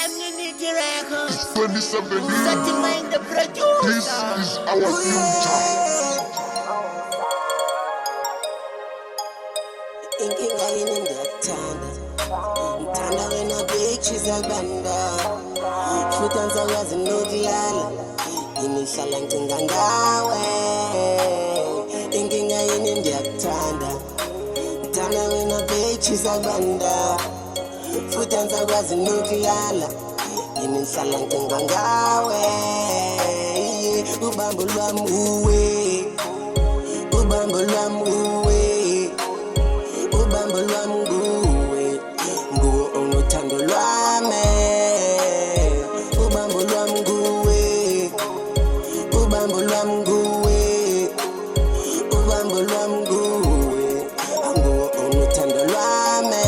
Amnesty Records. 2017. Certifying the producer. This is our future. Inkinga yini ndiyakuthanda ngithanda wena bitches abanda futhi angisakwazi nokuyala imihlala ngicinga ngawe inkinga yini ndiyakuthanda ngithanda wena bitches abanda futhi angisakwazi nokuyala imihlala ngicinga ngawe ubambo lwami uwe ubambo lwami uwe ubambo lwami nguwe nguwe unothando lwami ubambo lwami nguwe ubambo lwami nguwe ubambo lwami nguwe nguwe unothando lwami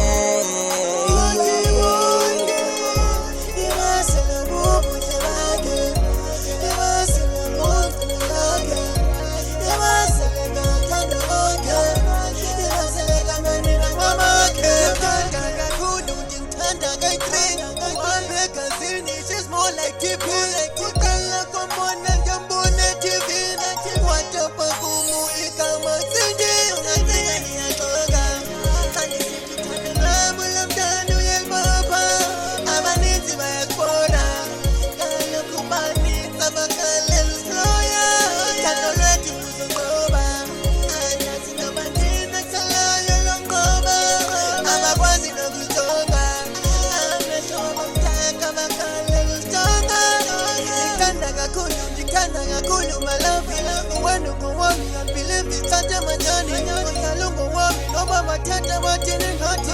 Matata matene ngati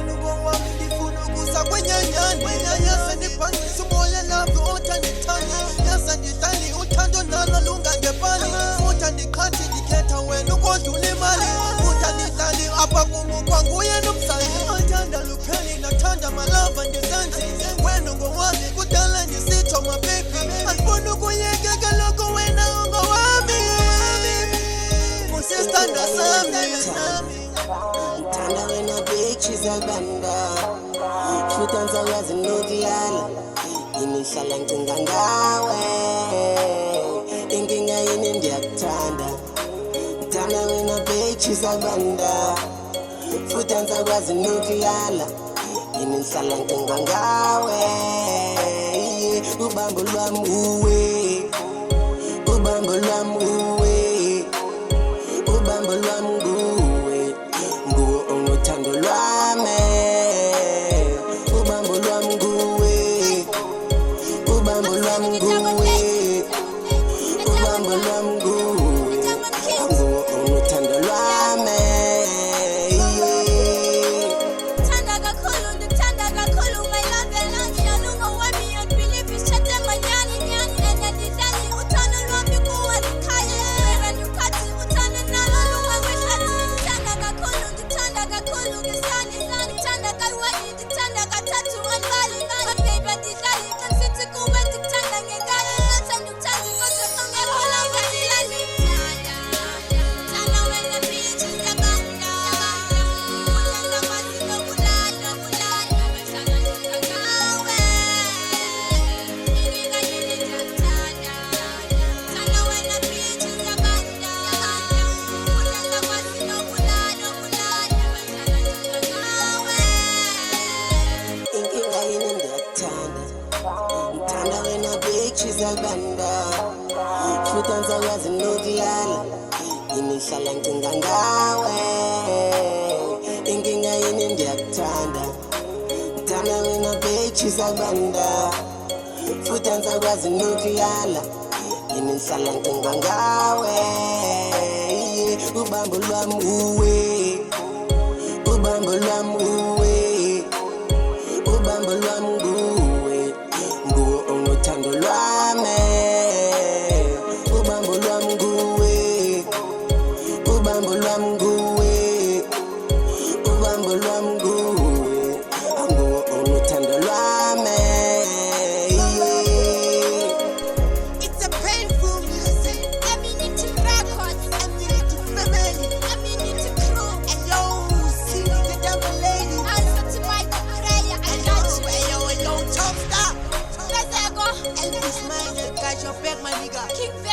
Nugo wami ndifuna kusa kwenye nyani Yasa nipangi sumoya labi otanditani Yasa nditali utando nalo lunga ngepani Futa ndikati ndiketa wenu kodule mali Futa nditali apa kumu kwangu yenu msali Atanda lukeli na tanda malava ndizanzi Wenu ngo wami kudala ndisito mapepi Alfunu kuyekeka loko wena ungo wami Musista ndasami ngithanda wena bitches abanda futhi angisakwazi nokuyala imihlala ngicinga ngawe inkinga yini ndiyakuthanda ngithanda wena bitches abanda futhi angisakwazi nokuyala imihlala ngicinga ngawe ubambo lwami uwe ubambo lwami uwe ubambo lwami nguwe nguwe unothando lwami ubambo lwami nguwe ubambo lwami nguwe ubambo lwami nguwe nguwe unothando lwami Thanda kakhulu ndithanda kakhulu my love yanami yalunga wami I believe ishathe manyani nyani enedidali uthando lwami kuwe likhaya wena ukhathi uthando nalo lunga kwehlathi Thanda kakhulu ngesani thanda kayi ndithanda kathathu anibali baby ndidlali kansithi kuwe ndikuthanda ngenkani ngathanda ukuthanda kodwa ungekhola ngadilali Thanda wena bitches yabanda uthanda kwazi nokulala bethanda ngawe inkinga yini ndiyakuthanda Thanda wena bitches yabanda uthanda kwazi nokulala bethanda ngawe inkinga yini ndiyakuthanda ngithanda wena bitches abanda futhi angisakwazi nokuyala imihlala ngicinga ngawe inkinga yini ndiyakuthanda ngithanda wena bitches abanda futhi angisakwazi nokuyala imihlala ngicinga ngawe ubambo lwami uwe ubambo lwami uwe ubambo lwami nguwe nguwe unothando lwami ubambo lwami nguwe ubambo lwami nguwe ubambo lwami nguwe nguwe unothando lwami It's a painful music Amnesty Records Amnesty family Amnesty crew Hello, see the double lady I certify the prayer I got you Ayo, back, my nigga. Kick